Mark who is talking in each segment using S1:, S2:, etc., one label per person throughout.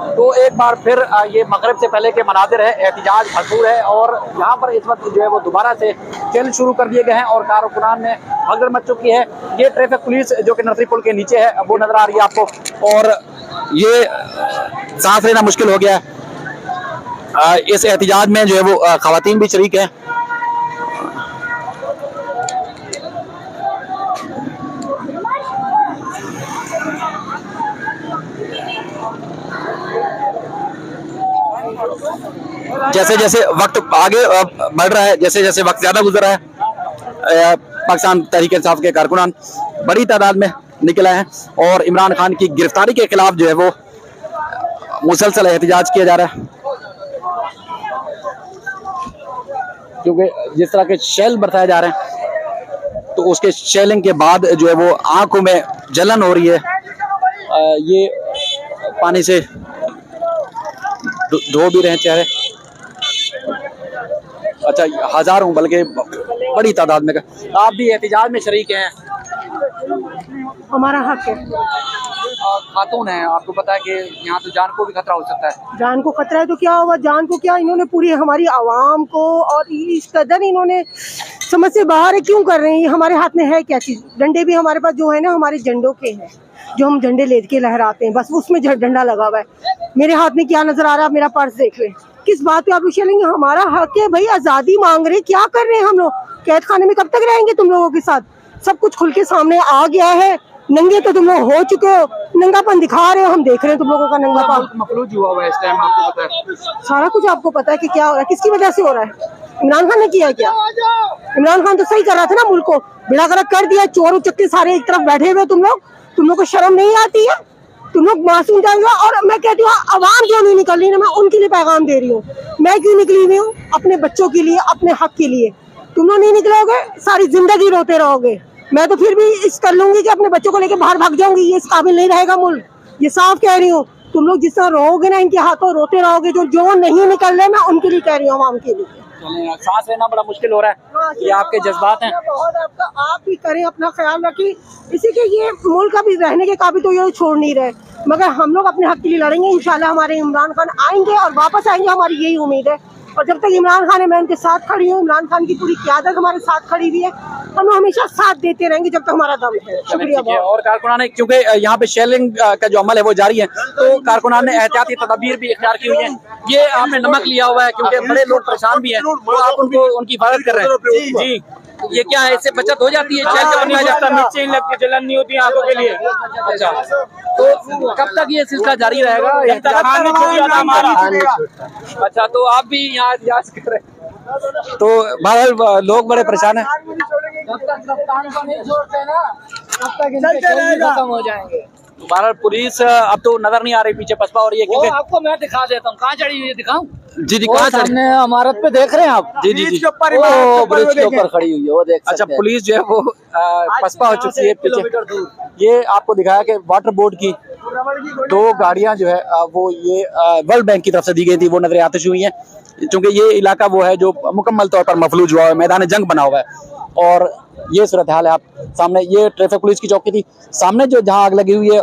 S1: तो एक बार फिर ये मगरिब से पहले के मनाजिर है, एहतिजाज भरपूर है और यहाँ पर इस वक्त जो है वो दोबारा से चैलेंज शुरू कर दिए गए हैं और कारकुनान में भगदड़ मच चुकी है। ये ट्रैफिक पुलिस जो कि नसरी पुल के नीचे है वो नजर आ रही है आपको और ये सांस लेना मुश्किल हो गया है। इस एहतिजाज में जो है वो खवातीन भी शरीक हैं। जैसे जैसे वक्त आगे बढ़ रहा है, जैसे जैसे वक्त ज्यादा गुजर रहा है, पाकिस्तान तहरीक इंसाफ के कारकुनान बड़ी तादाद में निकले हैं और इमरान खान की गिरफ्तारी के खिलाफ जो है वो मुसलसल एहतिजाज किया जा रहा है। क्योंकि जिस तरह के शेल बरसाए जा रहे हैं तो उसके शेलिंग के बाद जो है वो आंखों में जलन हो रही है। ये पानी से धो भी रहे हैं चेहरे। अच्छा, हजारों बल्कि बड़ी तादाद में आप भी एहतिजाज में शरीक हैं।
S2: हमारा हक है।
S1: खातून है, आपको पता है कि यहाँ तो जान को भी खतरा हो सकता है।
S2: जान को खतरा है तो क्या हुआ, जान को क्या, इन्होंने पूरी हमारी आवाम को और इस कदर इन्होंने समझ से बाहर है। क्यों कर रहे हैं? हमारे हाथ में है क्या चीज? डंडे भी हमारे पास जो है ना, हमारे झंडों के हैं, जो हम झंडे लेके लहराते हैं, बस उसमें डंडा लगा हुआ है। मेरे हाथ में क्या नजर आ रहा है? मेरा पर्स देख ले। किस बात पे आप लोग चलेंगे? हमारा हक है भाई, आजादी मांग रहे। क्या कर रहे हैं हम लोग? कैद खाने में कब तक रहेंगे तुम लोगों के साथ? सब कुछ खुल के सामने आ गया है। नंगे तो तुम लोग हो चुके हो, नंगापन दिखा रहे हो, हम देख रहे हैं तुम लोगों का नंगापन।
S1: मफलूज हुआ है इस टाइम, आपको पता है
S2: सारा कुछ आपको पता है कि क्या हो रहा है, किसकी वजह से हो रहा है? इमरान खान ने किया है क्या? इमरान खान तो सही कर रहा था ना, मुल्क को बिड़ा कर दिया। चोर उचक्के सारे एक तरफ बैठे हुए, तुम लोग को शर्म नहीं आती है? तुम लोग मासूम जाएंगे। और मैं कहती हूँ आवाम क्यों नहीं निकल रही ना, मैं उनके लिए पैगाम दे रही हूँ। मैं क्यों निकली हुई हूँ? अपने बच्चों के लिए, अपने हक के लिए। तुम लोग नहीं निकलोगे, सारी जिंदगी रोते रहोगे। मैं तो फिर भी इस कर लूंगी कि अपने बच्चों को लेके बाहर भाग जाऊंगी। ये इस काबिल नहीं रहेगा मुल्क, ये साफ कह रही हूँ। तुम लोग जिस तरह रहोगे ना, इनके हाथों रोते रहोगे। जो नहीं निकल रहे, मैं उनके लिए कह रही हूँ, आवाम के लिए।
S1: सांस लेना बड़ा मुश्किल हो रहा है। ये आपके जज्बात हैं।
S2: बहुत आपका, आप भी करें, अपना ख्याल रखें। इसी के ये मुल्क का भी रहने के काबिल तो ये छोड़ नहीं रहे, मगर हम लोग अपने हक के लिए लड़ेंगे। इंशाल्लाह हमारे इमरान खान आएंगे और वापस आएंगे, हमारी यही उम्मीद है। और जब तक इमरान खान है, मैं उनके साथ खड़ी हूँ। इमरान खान की पूरी क़यादत हमारे साथ खड़ी हुई है। हम हमेशा साथ देते रहेंगे जब तक हमारा दम है। शुक्रिया।
S1: और कारकुनान ने, क्योंकि यहाँ पे शेलिंग का जो अमल है वो जारी है, तो कारकुनान ने एहतियाती तदबीर भी इख्तियार की हुई है। ये आपने नमक लिया हुआ है क्योंकि बड़े लोग परेशान भी हैं, तो आप उनको उनकी हिफाजत कर रहे हैं। जी, ये क्या है, इससे बचत हो जाती है?
S3: मिर्ची नहीं लगती, जलन नहीं होती आंखों के लिए।
S1: अच्छा, तो कब तक ये सिलसिला जारी रहेगा? अच्छा, तो आप भी यहाँ एहतियाज कर रहे हैं, तो बहरहाल लोग बड़े परेशान हैं।
S3: खत्म हो जाएंगे।
S1: बहरहाल पुलिस अब तो नजर नहीं आ रही, पीछे पसपा हो रही है। क्योंकि
S3: आपको मैं दिखा देता हूँ, कहाँ चढ़ी हुई है, दिखाऊं?
S1: जी कहाँ
S3: सामने इमारत पे देख रहे हैं आप?
S1: जी
S3: ब्रिज के ऊपर खड़ी हुई है, वो देख।
S1: अच्छा, पुलिस जो है वो पसपा हो चुकी है पीछे। ये आपको दिखाया कि वाटर बोर्ड की 2 गाड़ियां जो है वो ये वर्ल्ड बैंक की तरफ से दी गई थी, वो नजर आतिश हुई हैं। क्योंकि ये इलाका वो है जो मुकम्मल तौर पर मफलूज हुआ है, मैदान जंग बना हुआ है। और ये सूरत हाल है। आप सामने ये ट्रैफिक पुलिस की चौकी थी, सामने जो जहाँ आग लगी हुई है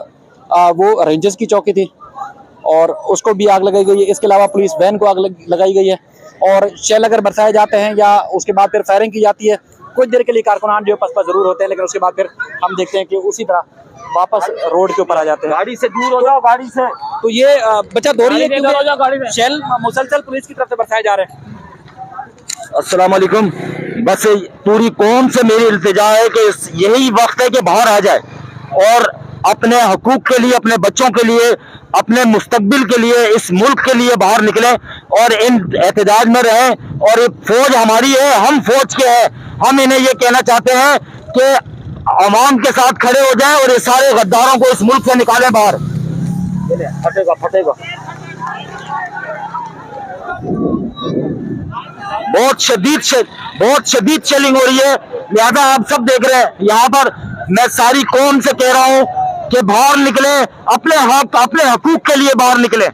S1: वो रेंजर्स की चौकी थी और उसको भी आग लगाई गई है। इसके अलावा पुलिस वैन को आग लगाई गई है और शेल अगर बरसाए जाते हैं या उसके बाद फिर फायरिंग की जाती है। कुछ देर के लिए कारकुनान जो पसपा जरूर होते हैं, लेकिन उसके बाद फिर हम देखते हैं कि उसी तरह वापस रोड के ऊपर आ जाते हैं।
S3: गाड़ी से दूर हो जाओ, गाड़ी से।
S1: तो ये बचत हो रही है क्योंकि शेल मुसलसल पुलिस की तरफ से बरसाए जा रहे हैं।
S4: अस्सलाम वालेकुम। बस पूरी कौम से मेरी इल्तिजा है कि यही वक्त है कि बाहर आ जाए और अपने हकूक के लिए, अपने बच्चों के लिए, अपने मुस्तकबिल के लिए, इस मुल्क के लिए बाहर निकले और इन एहतजाज में रहें। और ये फौज हमारी है, हम फौज के हैं। हम इन्हें ये कहना चाहते हैं कि अवाम के साथ खड़े हो जाएं और ये सारे गद्दारों को इस मुल्क से निकालें बाहर। फटेगा बहुत शदीद शेलिंग हो रही है, लिहाजा आप सब देख रहे हैं। यहाँ पर मैं सारी कौम से कह रहा हूँ कि बाहर निकले, अपने हक, अपने हकूक के लिए बाहर निकले।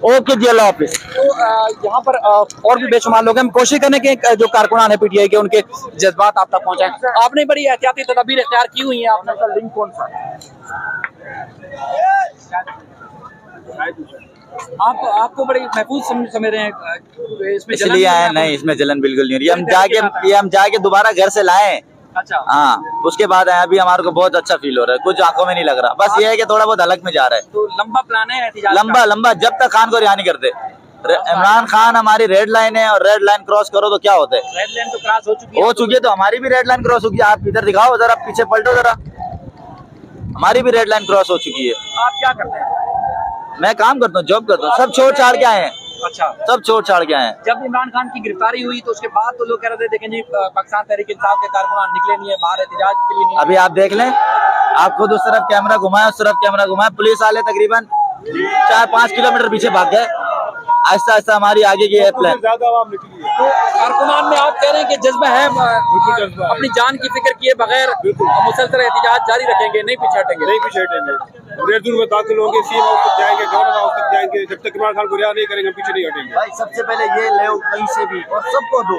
S4: ओके जी, अल्लाह हाफिज।
S1: तो यहाँ पर और भी बेशुमार लोग हैं, हम कोशिश करने के जो कारकुनान है पीटीआई के, उनके जज्बात आप तक पहुँचाएं। आपने बड़ी एहतियाती तदबीर इख्तियार की हुई है। आपने लिंक कौन सा आपको बड़ी महफूज समझ रहे हैं इसमें?
S5: इसलिए आए नहीं, इसमें जलन बिल्कुल नहीं हो रही। हम जाके दोबारा घर से लाए।
S1: अच्छा,
S5: हाँ, उसके बाद आए। अभी हमारे को बहुत अच्छा फील हो रहा है, कुछ आंखों में नहीं लग रहा। बस ये है कि थोड़ा बहुत हलक में जा रहा है।
S1: तो लंबा प्लान है एहतिजाज का?
S5: लंबा जब तक खान को रिहा नहीं करते। इमरान खान हमारी रेड लाइन है, और रेड लाइन क्रॉस करो तो क्या होता है?
S1: रेड लाइन तो क्रॉस हो चुकी है
S5: तो हमारी भी रेड लाइन क्रॉस हो गई। आप इधर दिखाओ, जरा पीछे पलटो, जरा हमारी भी रेड लाइन क्रॉस हो चुकी है।
S1: आप क्या करते हैं?
S5: मैं काम करता हूँ, जॉब करता हूँ। सब छोड़ छाड़ के आए हैं।
S1: अच्छा,
S5: सब छोड़ छाड़ के आए हैं।
S1: जब इमरान खान की गिरफ्तारी हुई तो उसके बाद तो लोग कह रहे थे देखें जी पाकिस्तान तहरीक इंसाफ के कारकुनान निकले नहीं है बाहर एहतिजाज के लिए नहीं।
S5: अभी आप देख लें, आप खुद उस तरफ कैमरा घुमाए, उस तरफ कैमरा घुमाए, पुलिस वाले तकरीबन 4-5 किलोमीटर पीछे भाग गए। आहिस्ता आहिस्ता हमारी आगे की है प्लान।
S1: तो कारकुनान में आप कह रहे हैं कि जज्बा है, अपनी जान की फिक्र किए बगैर मुसलसल एहतिजाज जारी रखेंगे, नहीं पीछे हटेंगे।
S6: देर दूर में दाखिल होंगे, सीएम हाउस तक जाएंगे, गवर्नर हाउस तक जाएंगे। जब तक इमरान खान को रिहा नहीं करेंगे, पीछे नहीं हटेंगे।
S5: भाई सबसे पहले ये ले कहीं से भी, और सबको दो।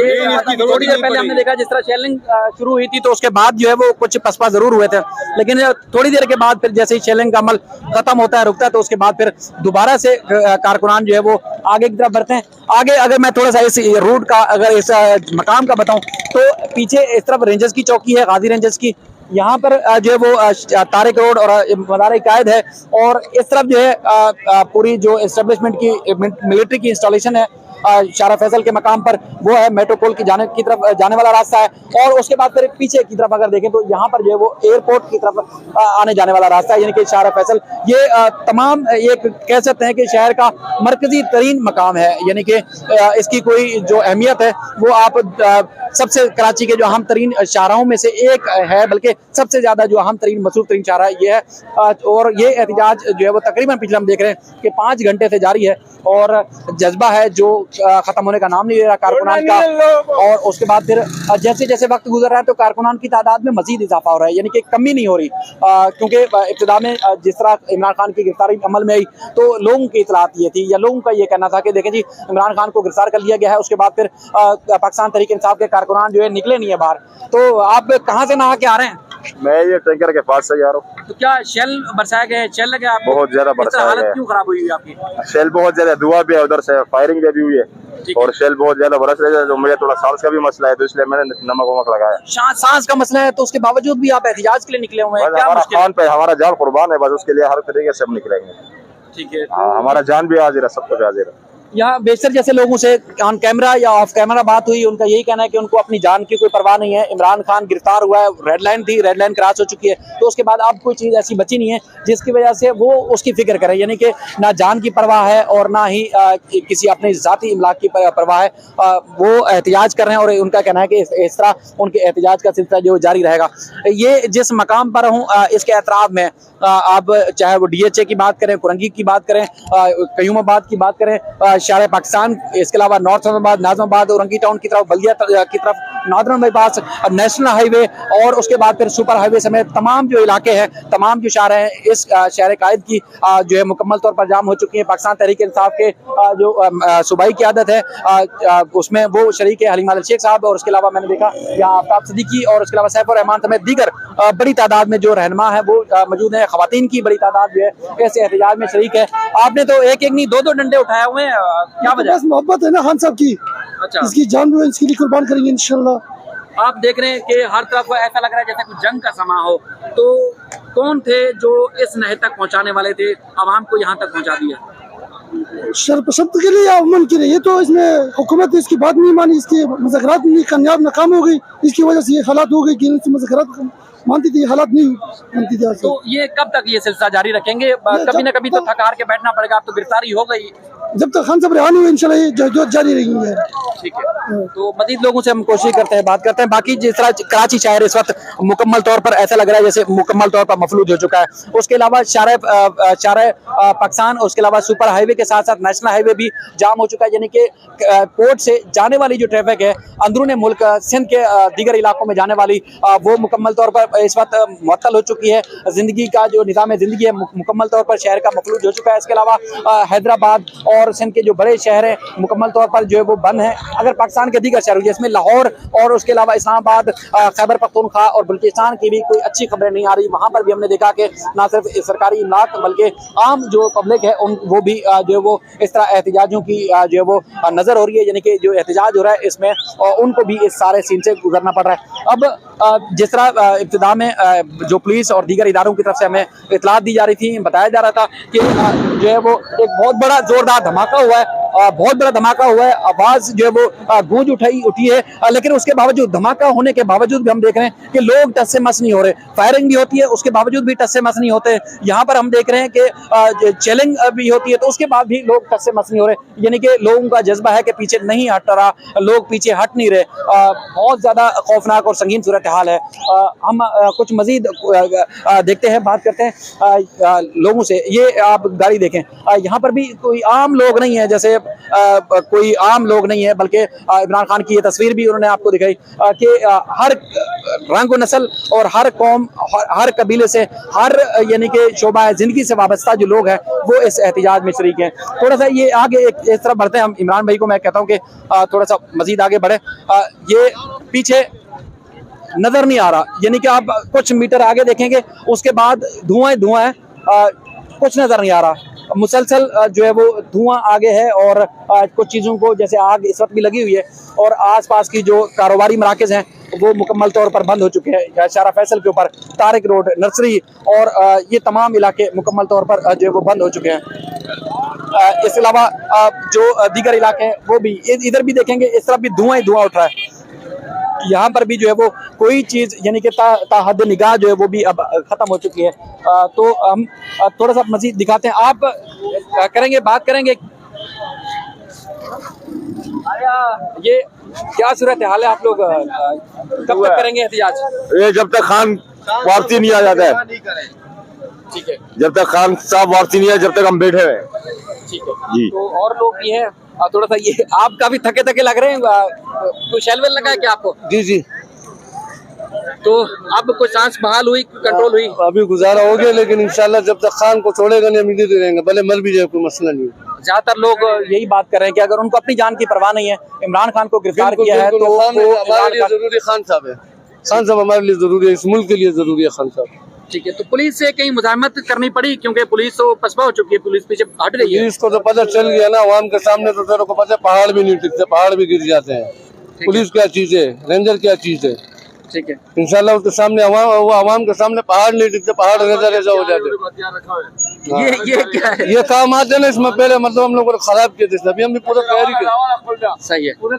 S1: ये थोड़ी देर पहले हमने देखा जिस तरह शेलिंग शुरू हुई थी तो उसके बाद जो है वो कुछ पसपा जरूर हुए थे, लेकिन थोड़ी देर के बाद फिर जैसे ही शेलिंग का अमल खत्म होता है, रुकता है, तो उसके बाद फिर दोबारा से कारकुनान जो है वो आगे की तरफ बढ़ते हैं। आगे अगर मैं थोड़ा सा इस रूट का, अगर इस मकाम का बताऊं तो पीछे इस तरफ रेंजर्स की चौकी है, गाजी रेंजर्स की। यहाँ पर जो है वो तारिक रोड और मदार-ए-कायद है, और इस तरफ जो है पूरी जो एस्टेब्लिशमेंट की मिलिट्री की इंस्टॉलेशन है शारा फैसल के मकाम पर, वो है मेट्रोपोल की तरफ जाने वाला रास्ता है। और उसके बाद फिर पीछे की तरफ अगर देखें तो यहाँ पर जो है वो एयरपोर्ट की तरफ आने जाने वाला रास्ता है, यानी कि शारा फैसल ये तमाम ये कह सकते हैं कि शहर का मरकजी तरीन मकाम है, यानी कि इसकी कोई जो अहमियत है वो आप सबसे कराची के जो अहम तरीन शाहराहों में से एक है, बल्कि सबसे ज्यादा जो अहम तरीन मशहूर तरीन शाहरा ये है। और ये एहतिजाज जो है वो तकरीबन पिछले हम देख रहे हैं कि 5 घंटे से जारी है, और जज्बा है जो खत्म होने का नाम नहीं ले रहा कारकुनान का। और उसके बाद फिर जैसे जैसे वक्त गुजर रहा है तो कारकुनान की तादाद में मजीद इजाफा हो रहा है, यानी कि कमी नहीं हो रही, क्योंकि इब्तिदा में जिस तरह इमरान खान की गिरफ्तारी अमल में आई तो लोगों की इतलात ये थी, या लोगों का ये कहना था कि देखें जी इमरान खान को गिरफ्तार कर लिया गया है, उसके बाद फिर पाकिस्तान तहरीक इंसाफ के कारकुनान जो है निकले नहीं है बाहर। तो आप कहाँ से नहा के आ रहे हैं?
S6: मैं ये टैंकर के पास से जा रहा हूँ।
S1: तो क्या शेल बरसाया गया? शेल लगे आप?
S6: बहुत ज्यादा बरसाया
S1: हालत
S6: गया।
S1: क्यों खराब हुई आपकी?
S6: शेल बहुत ज्यादा, धुआं भी है, उधर से फायरिंग भी हुई है, और शेल बहुत ज्यादा बरस रहे हैं। तो मुझे थोड़ा सांस का भी मसला है, तो इसलिए मैंने नमक वमक लगाया।
S1: सांस का मसला है तो उसके बावजूद भी आप एहतिजाज के लिए निकले हुए हैं? क्या
S6: हमारा
S1: मुश्किल?
S6: खान पे हमारा जान कुर्बान है, बस उसके लिए हर तरीके से हम निकलेंगे।
S1: ठीक है,
S6: हाँ, हमारा जान भी हाजिर है, सब कुछ हाजिर है।
S1: यहाँ बेशतर जैसे लोगों से ऑन कैमरा या ऑफ कैमरा बात हुई, उनका यही कहना है कि उनको अपनी जान की कोई परवाह नहीं है। इमरान खान गिरफ्तार हुआ है, रेड लाइन थी, रेड लाइन क्रॉस हो चुकी है, तो उसके बाद अब कोई चीज़ ऐसी बची नहीं है जिसकी वजह से वो उसकी फिक्र करे, यानी कि ना जान की परवाह है और ना ही किसी अपने ज़ाती इमलाक की परवाह है। वो एहतिजाज कर रहे हैं, और उनका कहना है कि इस तरह उनके एहतिजाज का सिलसिला जो जारी रहेगा। ये जिस मकाम पर हूँ इसके एतराफ़ में आप चाहे वो DHA की बात करें, कुरंगी की बात करें, कयूमाबाद की बात करें, शारे पाकिस्तान, इसके अलावा नॉर्थ इस्लामाबाद, नाज़िमाबाद, औरंगी टाउन की तरफ, बल्दिया की तरफ, नॉर्दर्न बाईपास, नेशनल हाईवे, और उसके बाद फिर सुपर हाईवे समेत तमाम जो इलाके हैं, तमाम जो शहर हैं, इस शहर कायद की जो है मुकम्मल तौर पर जाम हो चुकी है। पाकिस्तान तहरीक इंसाफ के जो सूबाई क़यादत है उसमें वो शरीक है हलीम अहमद शेख साहब, और उसके अलावा मैंने देखा यहाँ आफ्ताब सिद्दीकी और उसके अलावा सैफ रहमान समेत दीगर बड़ी तादाद में जो रहनुमा है वो मौजूद है। ख़वातीन की बड़ी तादाद जो है ऐसे एहतजाज में शरीक है। आपने तो एक नहीं 2-2 डंडे उठाए हुए हैं, क्या वजह?
S2: बस मोहब्बत है ना खान साहब की,
S1: अच्छा,
S2: इसकी जान भी इसके लिए कुर्बान करेंगे इंशाल्लाह।
S1: आप देख रहे हैं कि हर तरफ ऐसा लग रहा है जैसे कुछ जंग का समा हो, तो कौन थे जो इस नहर तक पहुंचाने वाले थे, आवाम को यहाँ तक पहुंचा दिया?
S2: शर्पशब्द के लिए या अमन के लिए? ये तो इसमें हुकूमत इसकी बात नहीं मानी, इसके मुज़ाकरात नहीं कामयाब नाकाम हो गई, इसकी वजह से ये हालात हो गई कि मुज़ाकरात मानती थी, हालात नहीं मानती थी।
S1: तो ये कब तक ये सिलसिला जारी रखेंगे? कभी न कभी तो थक हार के बैठना पड़ेगा, अब तो गिरफ्तारी हो गई।
S2: जब तक खान साहब रिहा नहीं हुए इंशाल्लाह ये जद्दोजहद जारी रहेगी।
S1: ठीक है, तो मजीद लोगों से हम कोशिश करते हैं, बात करते हैं। बाकी जिस तरह कराची शहर इस वक्त मुकम्मल तौर पर ऐसा लग रहा है जैसे मुकम्मल तौर पर मफलूज हो चुका है। उसके अलावा शारे पाकिस्तान, उसके अलावा सुपर हाईवे के साथ साथ नेशनल हाईवे भी जाम हो चुका है, यानी कि पोर्ट से जाने वाली जो ट्रैफिक है अंदरूनी मुल्क सिंध के दीगर इलाकों में जाने वाली वो मुकम्मल तौर पर इस वक्त मुअत्तल हो चुकी है। जिंदगी का जो निज़ाम ज़िंदगी है मुकम्मल तौर पर शहर का मफलूज हो चुका है। इसके अलावा हैदराबाद और सिंध के जो बड़े शहर हैं मुकम्मल तौर पर जो है वो बंद हैं। अगर पाकिस्तान के दीगर शहरों जिसमें लाहौर और उसके अलावा इस्लामाबाद, खैबर पख्तूनख्वा और बलूचिस्तान की भी कोई अच्छी खबरें नहीं आ रही, वहाँ पर भी हमने देखा कि ना सिर्फ सरकारी इमलाक बल्कि आम जो पब्लिक है वो भी जो है वो इस तरह एहतजाजों की जो है वो नज़र हो रही है, यानी कि जो एहतजाज हो रहा है इसमें उनको भी इस सारे सीन से गुजरना पड़ रहा है। अब जिस तरह इब्तिदा में जो पुलिस और दीगर इदारों की तरफ से हमें इतलात दी जा रही थी, बताया जा रहा था कि जो है वो एक बहुत बड़ा जोरदार धमाका हुआ है, बहुत बड़ा धमाका हुआ है, आवाज़ जो है वो गूंज उठी है, लेकिन उसके बावजूद, धमाका होने के बावजूद भी हम देख रहे हैं कि लोग टस से मस नहीं हो रहे। फायरिंग भी होती है, उसके बावजूद भी टस से मस नहीं होते। यहाँ पर हम देख रहे हैं कि चैलेंज भी होती है, तो उसके बाद भी लोग टस से मस नहीं हो रहे, यानी कि लोगों का जज्बा है कि पीछे नहीं हट रहा, लोग पीछे हट नहीं रहे। बहुत ज़्यादा खौफनाक और संगीन सूरत हाल है। हम कुछ मजीद देखते हैं, बात करते हैं लोगों से। ये आप गाड़ी देखें, यहाँ पर भी कोई आम लोग नहीं है, जैसे कोई आम लोग नहीं है, बल्कि इमरान खान की ये तस्वीर भी उन्होंने आपको दिखाई कि हर रंग नस्ल और हर कौम, हर कबीले से, हर यानी कि शोबा जिंदगी से वाबस्ता जो लोग हैं वो इस एहतजाज में शरीक हैं। थोड़ा सा ये आगे इस तरफ बढ़ते हैं। हम इमरान भाई को मैं कहता हूँ कि थोड़ा सा मजीद आगे बढ़े। ये पीछे नजर नहीं आ रहा, यानी कि आप कुछ मीटर आगे देखेंगे उसके बाद धुआं है, कुछ नजर नहीं आ रहा। मुसलसल जो है वो धुआं आगे है और कुछ चीज़ों को, जैसे आग इस वक्त भी लगी हुई है और आसपास की जो कारोबारी मराकज़ हैं वो मुकम्मल तौर पर बंद हो चुके हैं। शारा फैसल के ऊपर तारिक रोड, नर्सरी और ये तमाम इलाके मुकम्मल तौर पर जो है वो बंद हो चुके हैं। इसके अलावा जो दीगर इलाके हैं वो भी, इधर भी देखेंगे इस तरफ भी धुआं ही धुआं उठ रहा है। यहाँ पर भी जो है वो कोई चीज़ यानी कि ताहद निगाह जो है वो भी अब ख़त्म हो चुकी है। तो हम थोड़ा सा मज़ीद दिखाते हैं। आप करेंगे, बात करेंगे, ये क्या सूरत हाल है, आप लोग कब तक करेंगे एहतिजाज?
S6: ये जब तक खान वापसी नहीं आ जाता है,
S1: ठीक है,
S6: जब तक खान साहब वापसी नहीं आए, जब तक हम बैठे हैं।
S1: ठीक है
S6: जी।
S1: तो और लोग भी हैं, थोड़ा सा ये आप काफी थके थके लग रहे हैं, कोई शेलवेल लगा है क्या आपको?
S7: जी जी,
S1: तो अब कोई सांस बहाल हुई, कंट्रोल हुई?
S7: अभी गुजारा हो गया, लेकिन इंशाल्लाह जब तक खान को छोड़ेगा नहीं, हम इधर रहेंगे, भले मर भी जाए, कोई मसला नहीं।
S1: ज्यादातर लोग यही बात कर रहे हैं कि अगर उनको अपनी जान की परवाह नहीं है, इमरान खान को गिरफ्तार किया है तो
S7: हमारे लिए जरूरी खान साहब है, खान साहब हमारे लिए जरूरी है, इस मुल्क के लिए जरूरी है खान साहब।
S1: ठीक है, तो पुलिस से कहीं मुजाहमत करनी पड़ी क्योंकि पुलिस तो पसपा हो चुकी है, पुलिस पीछे हट रही है।
S7: पुलिस को तो पता चल गया ना, आवाम के सामने तो तेरे को पता है, पहाड़ भी नहीं टिकते, पहाड़ भी गिर जाते हैं। पुलिस क्या चीज है, रेंजर क्या चीज है।
S1: ठीक है,
S7: इंशाल्लाह उसके सामने आवाम के सामने पहाड़ नहीं टिकते, पहाड़ रेजा हो जाते।
S1: ये क्या है?
S7: ये काम आते ना, इसमें पहले मतलब हम लोगों को खराब किए थे, अभी हम भी पूरा तैयारी की।
S1: सही है। तो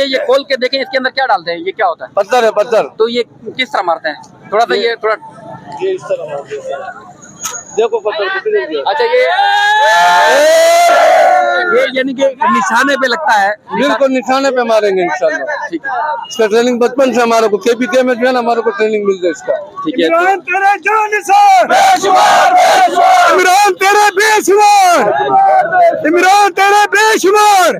S1: ये खोल के देखें, इसके अंदर क्या डालते हैं, ये क्या होता है?
S7: पत्थर है, पत्थर।
S1: तो ये किस तरह मारते हैं? थोड़ा सा ये थोड़ा
S7: ये इस तरह मारते हैं, देखो पत्थर।
S1: अच्छा, ये यानी कि निशाने पे लगता है,
S7: बिल्कुल निशाने पे मारेंगे इंशाल्लाह।
S1: ठीक है,
S7: इसका ट्रेनिंग बचपन से हमारे को KPK में जो है ना, हमारे को ट्रेनिंग मिल जाए इसका।
S1: ठीक है।
S7: इमरान तेरे बेशुमार, इमरान तेरे बेशुमार, इमरान तेरे बेशुमार।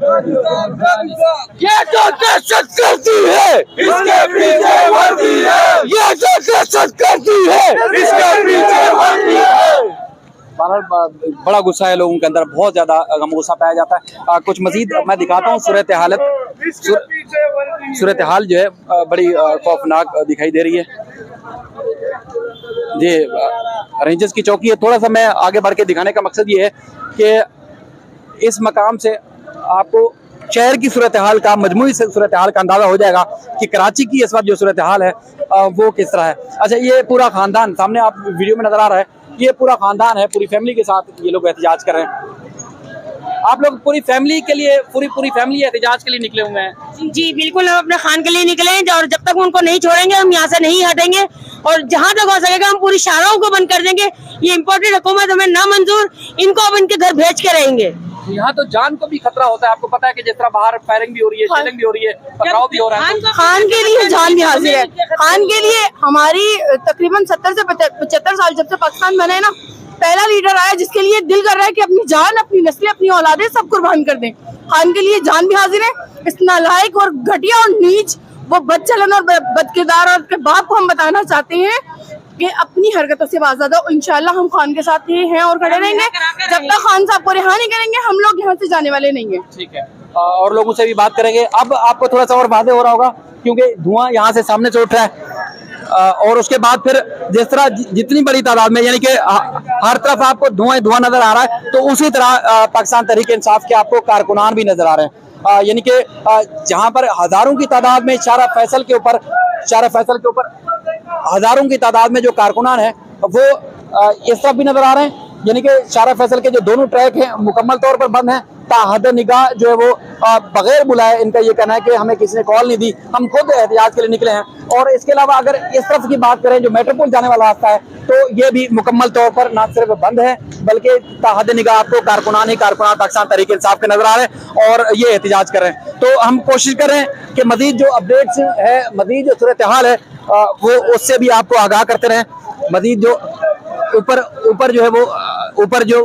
S7: ये जो दहशत करती है इसके पीछे वर्दी है, ये जो दहशत करती है इसके पीछे वर्दी है।
S1: बड़ा गुस्सा है लोगों के अंदर, बहुत ज्यादा गम गुस्सा पाया जाता है। कुछ मजीद मैं दिखाता हूँ सूरत हालत, सूरत हाल जो है बड़ी खौफनाक दिखाई दे रही है। ये रेंजर्स की चौकी है। थोड़ा सा मैं आगे बढ़ के दिखाने का मकसद ये है कि इस मकाम से आपको शहर की सूरत हाल का, मजमूई सूरत हाल का अंदाजा हो जाएगा कि कराची की इस वक्त जो सूरत हाल है वो किस तरह है। अच्छा, ये पूरा खानदान सामने आप वीडियो में नजर आ रहा है, ये पूरा खानदान है, पूरी फैमिली के साथ ये लोग एहतजाज कर रहे हैं। आप लोग पूरी फैमिली के लिए, पूरी फैमिली एहतजाज के लिए निकले हुए हैं?
S2: जी बिल्कुल, हम अपने खान के लिए निकले हैं और जब तक उनको नहीं छोड़ेंगे हम यहाँ से नहीं हटेंगे और जहाँ तक हो सकेगा हम पूरी शाहराहों को बंद कर देंगे। ये इम्पोर्टेड हुकूमत हमें ना मंजूर, इनको अब इनके घर भेज के रहेंगे।
S1: यहाँ तो जान को भी खतरा होता है, आपको पता है कि जिस तरह बाहर फायरिंग भी हो रही है, शेलिंग भी हो रही है, पथराव भी हो रहा है।
S2: खान के लिए जान भी हाजिर है। खान के लिए हमारी तकरीबन 70 से 75 साल जब से पाकिस्तान बना है ना, पहला लीडर आया जिसके लिए दिल कर रहा है कि अपनी जान, अपनी नस्लें, अपनी औलादें सब कुर्बान कर दें। खान के लिए जान भी हाजिर है। इस नालायक और घटिया और नीच, वो बदचलन और बदकिरदार और उसके बाप को हम बताना चाहते हैं कि अपनी हरकतों से आजाद हो। इंशाल्लाह हम खान के साथ ही हैं और खड़े रहेंगे जब तक खान साहब को रिहा नहीं करेंगे। हम लोग यहाँ से जाने वाले नहीं है।
S1: ठीक है, और लोगों से भी बात करेंगे। अब आपको थोड़ा सा और वादे हो रहा होगा क्योंकि धुआं यहाँ से सामने से उठ रहा है और उसके बाद फिर जिस तरह जितनी बड़ी तादाद में यानी कि हर तरफ आपको धुआं नजर आ रहा है, तो उसी तरह पाकिस्तान तहरीक इंसाफ के आपको कारकुनान भी नजर आ रहे हैं। यानी कि जहां पर हजारों की तादाद में शारा फैसल के ऊपर हजारों की तादाद में जो कारकुनान है वो इस तरफ भी नजर आ रहे हैं। यानी कि शारा फैसल के जो दोनों ट्रैक हैं मुकम्मल तौर पर बंद हैं। ताहद निगाह जो है वो बगैर बुलाए, इनका ये कहना है कि हमें किसी ने कॉल नहीं दी, हम खुद एहतियात के लिए निकले हैं। और इसके अलावा अगर इस तरफ की बात करें जो मेट्रोपोल जाने वाला रास्ता है, तो ये भी मुकम्मल तौर पर न सिर्फ बंद है बल्कि ताहद निगाह आपको कारकुनान पाकिस्तान तहरीक इंसाफ के नजर आ रहे हैं और ये एहतिजाज कर रहे हैं। तो हम कोशिश कर रहे हैं कि मजीद जो अपडेट्स है, मजीद जो सूरत हाल है वो उससे भी आपको आगाह करते रहें। मजीद जो ऊपर जो है वो ऊपर जो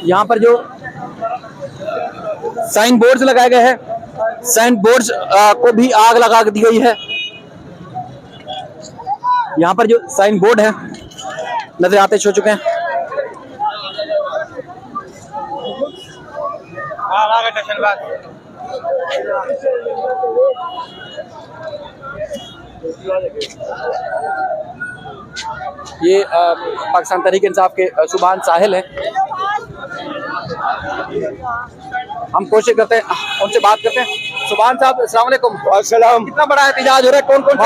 S1: यहाँ पर जो साइन बोर्ड्स लगाए गए हैं, साइन बोर्ड्स को भी आग लगा दी गई है। यहाँ पर जो साइन बोर्ड है नजर आतिश हो चुके हैं। ये पाकिस्तान तहरीक इंसाफ के सुभान साहिल हैं। हम कोशिश करते हैं उनसे बात करते हैं। सुभान साहब अस्सलाम वालेकुम।
S7: अस्सलाम।
S1: कितना बड़ा एहतिजाज हो रहा है, कौन कौन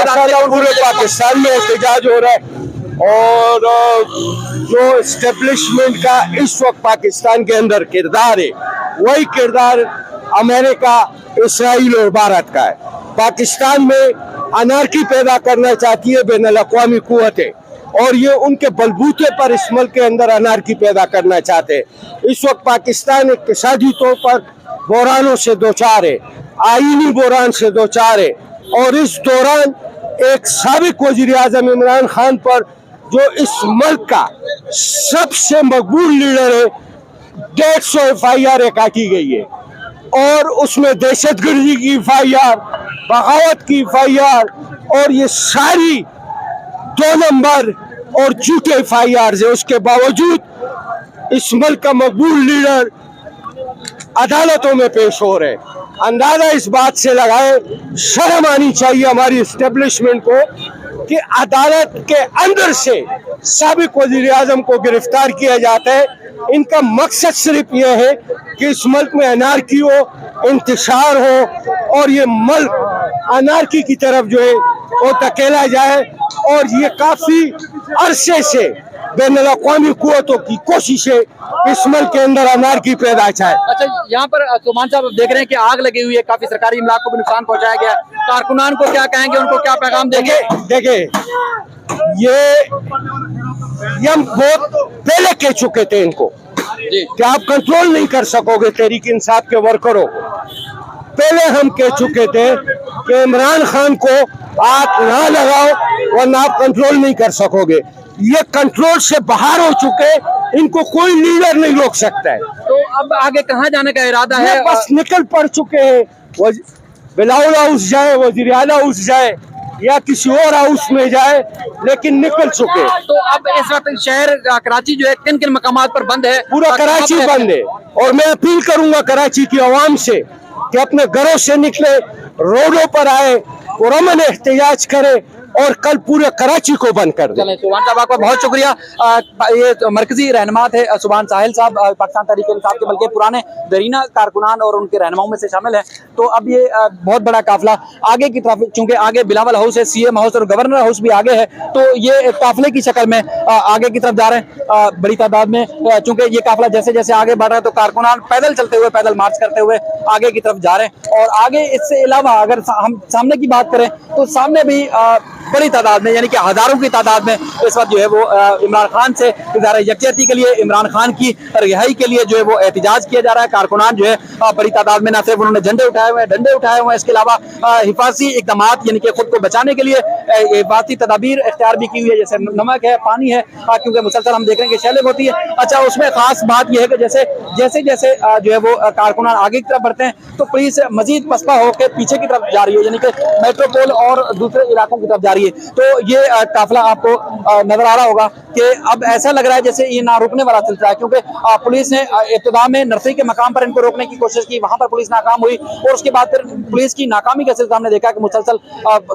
S7: पूरे पाकिस्तान में एहतिजाज हो रहा है और जो एस्टेब्लिशमेंट का इस वक्त पाकिस्तान के अंदर किरदार है वही किरदार अमेरिका, इसराइल और भारत का है। पाकिस्तान में अनारकी पैदा करना चाहती है बैनुल अक़वामी कुव्वतें और ये उनके बलबूते पर इस मुल्क के अंदर अनारकी पैदा करना चाहते हैं। इस वक्त पाकिस्तान इक़्तिसादी तौर पर बहरानों से दो चार है, आईनी बहरान से दो चार है और इस दौरान एक साबिक वज़ीर आज़म इमरान खान पर जो इस मुल्क का सबसे मकबूल लीडर है 150 FIR काटी गई है और उसमें दहशतगर्दी की FIR, बगावत की FIR और ये सारी 2 नंबर और झूठे FIR है। उसके बावजूद इस मुल्क का मकबूल लीडर अदालतों में पेश हो रहे। अंदाजा इस बात से लगाए, शर्म आनी चाहिए हमारी एस्टेब्लिशमेंट को कि अदालत के अंदर से साबिक वज़ीर आज़म को गिरफ्तार किया जाता है। इनका मकसद सिर्फ ये है कि इस मुल्क में अनारकी हो, इंतशार हो और ये मुल्क अनारकी की तरफ जो है वो धकेला जाए और ये काफी अरसे से बैनुल अक़वामी कुव्वतों की कोशिश है इस मुल्क के अंदर अनारकी पैदा जाए।
S1: अच्छा, यहाँ पर सुभान साहब देख रहे हैं कि आग लगी हुई है, काफी सरकारी इमलाक को भी नुकसान पहुंचाया गया। कारकुनान को क्या कहेंगे, उनको क्या पैगाम देंगे?
S7: देखिए ये हम बहुत पहले कह चुके थे इनको कि आप कंट्रोल नहीं कर सकोगे तहरीक इंसाफ के वर्करों। पहले हम कह चुके थे कि इमरान खान को हाथ ना लगाओ वरना आप कंट्रोल नहीं कर सकोगे। ये कंट्रोल से बाहर हो चुके, इनको कोई लीडर नहीं रोक सकता है।
S1: तो अब आगे कहाँ जाने का इरादा है?
S7: बस निकल पड़ चुके हैं। बिलावल हाउस जाए, वज़ीर आला हाउस जाए या किसी और हाउस में जाए, लेकिन निकल चुके।
S1: तो अब इस वक्त शहर कराची जो है किन किन मकामात पर बंद है?
S7: पूरा कराची बंद है और मैं अपील करूंगा कराची की आवाम से कि अपने घरों से निकले, रोडों पर आए, पुरअमन एहतिजाज करे और कल पूरे कराची को बंद कर दे।
S1: चलें, सुभान साहब आपका बहुत शुक्रिया। ये मरकजी रहनुमा थे सुभान साहिल साहब, पाकिस्तान तहरीक इंसाफ के बल्कि पुराने दरीना कारकुनान और उनके रहनुमाओं में से शामिल हैं। तो अब ये बहुत बड़ा काफिला आगे की तरफ, चूंकि आगे बिलावल हाउस है, CM हाउस और गवर्नर हाउस भी आगे है, तो ये काफिले की शक्ल में आगे की तरफ जा रहे हैं बड़ी तादाद में। चूंकि ये काफिला जैसे जैसे आगे बढ़ रहा है तो कारकुनान पैदल चलते हुए, पैदल मार्च करते हुए आगे की तरफ जा रहे हैं। और आगे इससे अलावा अगर हम सामने की बात करें तो सामने भी बड़ी तादाद में यानी कि हजारों की तादाद में इस वक्त जो है वो इमरान खान से इज़हार यकजहती के लिए, इमरान खान की रिहाई के लिए जो है वो एहतिजाज किया जा रहा है। कारकुनान जो है बड़ी तादाद में न सिर्फ उन्होंने झंडे उठाए हुए हैं, डंडे उठाए हुए हैं, इसके अलावा हिफाजी इक़दामात यानी कि खुद को बचाने के लिए ये बाती तदाबीर इख्तियार भी की हुई है, जैसे नमक है, पानी है, क्योंकि मुसलसल हम देख रहे हैं कि शेलिंग होती है। अच्छा, उसमें खास बात यह है कि जैसे जैसे जैसे जो है वो कारकुनान आगे की तरफ बढ़ते हैं तो पुलिस मजीद पसपा होकर पीछे की तरफ जा रही है, यानी कि मेट्रोपोल और दूसरे इलाकों की तरफ जा रही है। तो ये काफिला आपको नजर आ रहा होगा कि अब ऐसा लग रहा है जैसे ये ना रुकने वाला सिलसिला है, क्योंकि पुलिस ने इब्तिदा में नर्सरी के मकाम पर इनको रोकने की कोशिश की, वहां पर पुलिस नाकाम हुई और उसके बाद फिर पुलिस की नाकामी का सिलसिला हमने देखा कि मुसलसल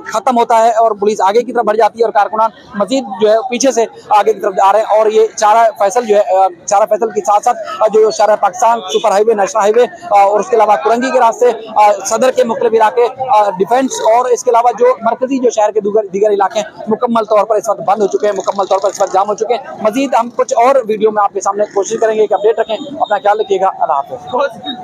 S1: खत्म होता है और पुलिस आगे की तरफ बढ़ जाती है और कारकुनान मजीद जो है पीछे से आगे की तरफ जा रहे हैं। और ये चारा फैसल जो है, चारा फैसल के साथ साथ जो शाहरा Pakistan super highway, national highway और उसके अलावा कुरंगी के रास्ते, सदर के मुख्तलिफ इलाके, डिफेंस और इसके अलावा जो मरकजी जो शहर के दीगर इलाके मुकम्मल तौर पर इस वक्त बंद हो चुके हैं, मुकम्मल तौर पर इस वक्त जाम हो चुके हैं। मजीद हम कुछ और वीडियो में आपके सामने कोशिश करेंगे कि अपडेट रखें। अपना ख्याल रखिएगा। अल्लाह हाफ़िज़।